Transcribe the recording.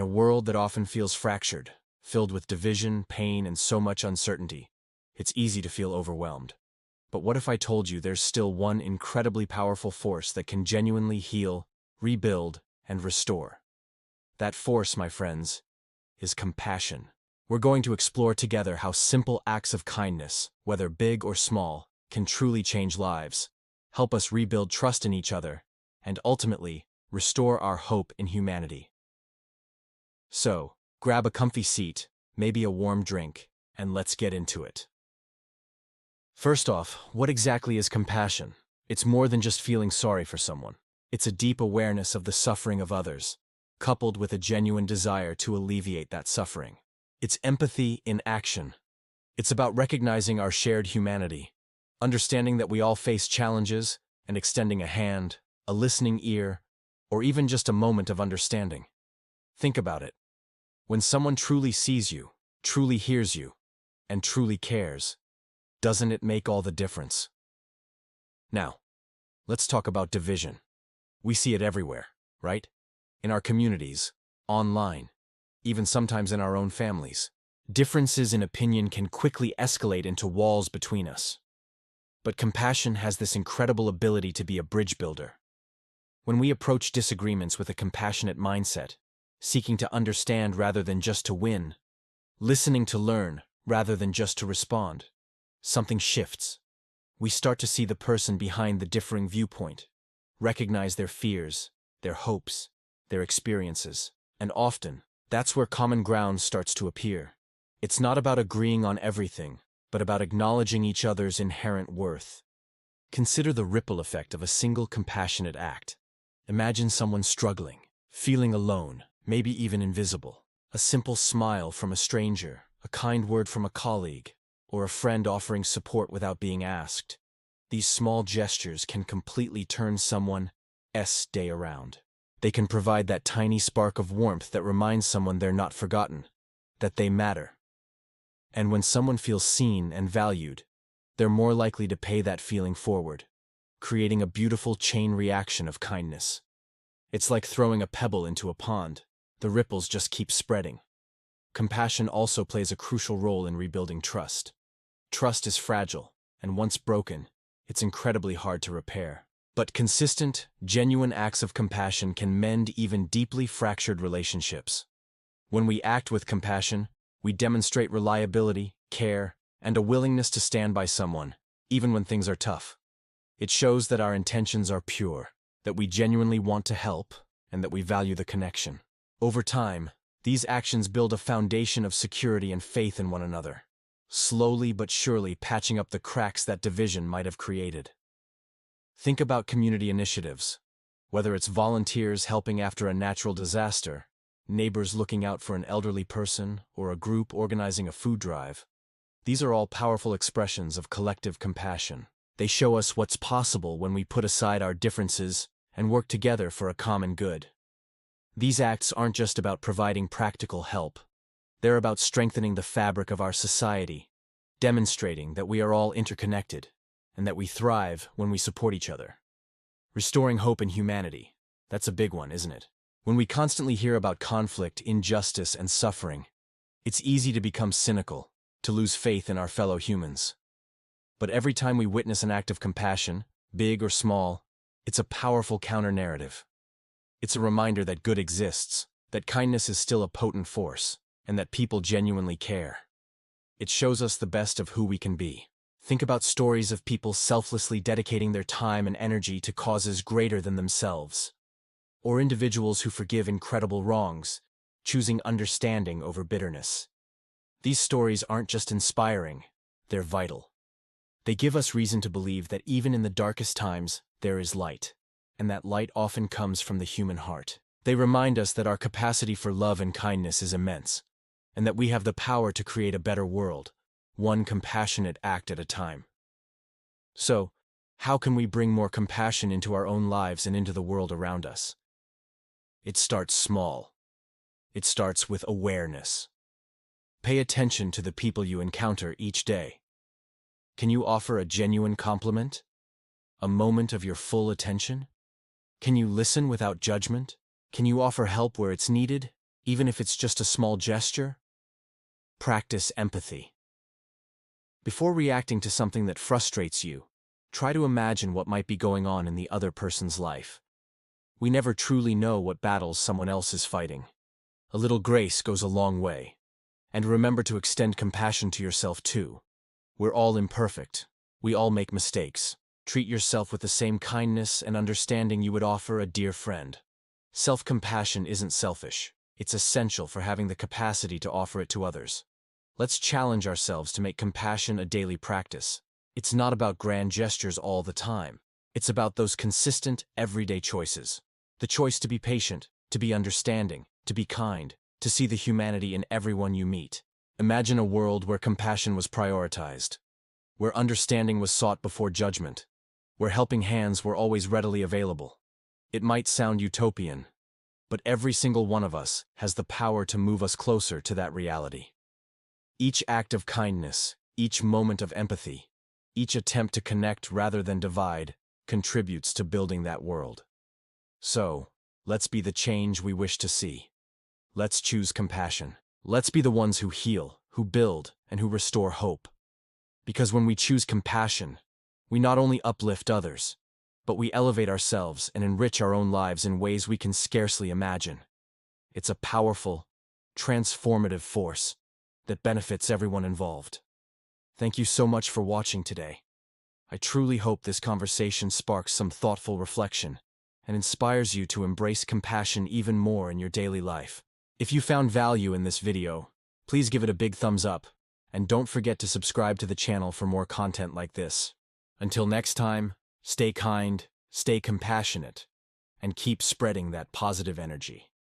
In a world that often feels fractured, filled with division, pain, and so much uncertainty, it's easy to feel overwhelmed. But what if I told you there's still one incredibly powerful force that can genuinely heal, rebuild, and restore? That force, my friends, is compassion. We're going to explore together how simple acts of kindness, whether big or small, can truly change lives, help us rebuild trust in each other, and ultimately, restore our hope in humanity. So, grab a comfy seat, maybe a warm drink, and let's get into it. First off, what exactly is compassion? It's more than just feeling sorry for someone. It's a deep awareness of the suffering of others, coupled with a genuine desire to alleviate that suffering. It's empathy in action. It's about recognizing our shared humanity, understanding that we all face challenges, and extending a hand, a listening ear, or even just a moment of understanding. Think about it. When someone truly sees you, truly hears you, and truly cares, doesn't it make all the difference? Now, let's talk about division. We see it everywhere, right? In our communities, online, even sometimes in our own families. Differences in opinion can quickly escalate into walls between us. But compassion has this incredible ability to be a bridge builder. When we approach disagreements with a compassionate mindset, seeking to understand rather than just to win, listening to learn rather than just to respond, something shifts. We start to see the person behind the differing viewpoint, recognize their fears, their hopes, their experiences, and often, that's where common ground starts to appear. It's not about agreeing on everything, but about acknowledging each other's inherent worth. Consider the ripple effect of a single compassionate act. Imagine someone struggling, feeling alone, maybe even invisible. A simple smile from a stranger, a kind word from a colleague, or a friend offering support without being asked. These small gestures can completely turn someone's day around. They can provide that tiny spark of warmth that reminds someone they're not forgotten, that they matter. And when someone feels seen and valued, they're more likely to pay that feeling forward, creating a beautiful chain reaction of kindness. It's like throwing a pebble into a pond. The ripples just keep spreading. Compassion also plays a crucial role in rebuilding trust. Trust is fragile, and once broken, it's incredibly hard to repair. But consistent, genuine acts of compassion can mend even deeply fractured relationships. When we act with compassion, we demonstrate reliability, care, and a willingness to stand by someone, even when things are tough. It shows that our intentions are pure, that we genuinely want to help, and that we value the connection. Over time, these actions build a foundation of security and faith in one another, slowly but surely patching up the cracks that division might have created. Think about community initiatives. Whether it's volunteers helping after a natural disaster, neighbors looking out for an elderly person, or a group organizing a food drive. These are all powerful expressions of collective compassion. They show us what's possible when we put aside our differences and work together for a common good. These acts aren't just about providing practical help. They're about strengthening the fabric of our society, demonstrating that we are all interconnected, and that we thrive when we support each other. Restoring hope in humanity. That's a big one, isn't it? When we constantly hear about conflict, injustice, and suffering, it's easy to become cynical, to lose faith in our fellow humans. But every time we witness an act of compassion, big or small, it's a powerful counter-narrative. It's a reminder that good exists, that kindness is still a potent force, and that people genuinely care. It shows us the best of who we can be. Think about stories of people selflessly dedicating their time and energy to causes greater than themselves. Or individuals who forgive incredible wrongs, choosing understanding over bitterness. These stories aren't just inspiring, they're vital. They give us reason to believe that even in the darkest times, there is light, and that light often comes from the human heart. They remind us that our capacity for love and kindness is immense, and that we have the power to create a better world, one compassionate act at a time. So, how can we bring more compassion into our own lives and into the world around us? It starts small. It starts with awareness. Pay attention to the people you encounter each day. Can you offer a genuine compliment? A moment of your full attention? Can you listen without judgment? Can you offer help where it's needed, even if it's just a small gesture? Practice empathy. Before reacting to something that frustrates you, try to imagine what might be going on in the other person's life. We never truly know what battles someone else is fighting. A little grace goes a long way. And remember to extend compassion to yourself too. We're all imperfect. We all make mistakes. Treat yourself with the same kindness and understanding you would offer a dear friend. Self-compassion isn't selfish. It's essential for having the capacity to offer it to others. Let's challenge ourselves to make compassion a daily practice. It's not about grand gestures all the time. It's about those consistent, everyday choices. The choice to be patient, to be understanding, to be kind, to see the humanity in everyone you meet. Imagine a world where compassion was prioritized, where understanding was sought before judgment, where helping hands were always readily available. It might sound utopian, but every single one of us has the power to move us closer to that reality. Each act of kindness, each moment of empathy, each attempt to connect rather than divide, contributes to building that world. So, let's be the change we wish to see. Let's choose compassion. Let's be the ones who heal, who build, and who restore hope. Because when we choose compassion, we not only uplift others, but we elevate ourselves and enrich our own lives in ways we can scarcely imagine. It's a powerful, transformative force that benefits everyone involved. Thank you so much for watching today. I truly hope this conversation sparks some thoughtful reflection and inspires you to embrace compassion even more in your daily life. If you found value in this video, please give it a big thumbs up, and don't forget to subscribe to the channel for more content like this. Until next time, stay kind, stay compassionate, and keep spreading that positive energy.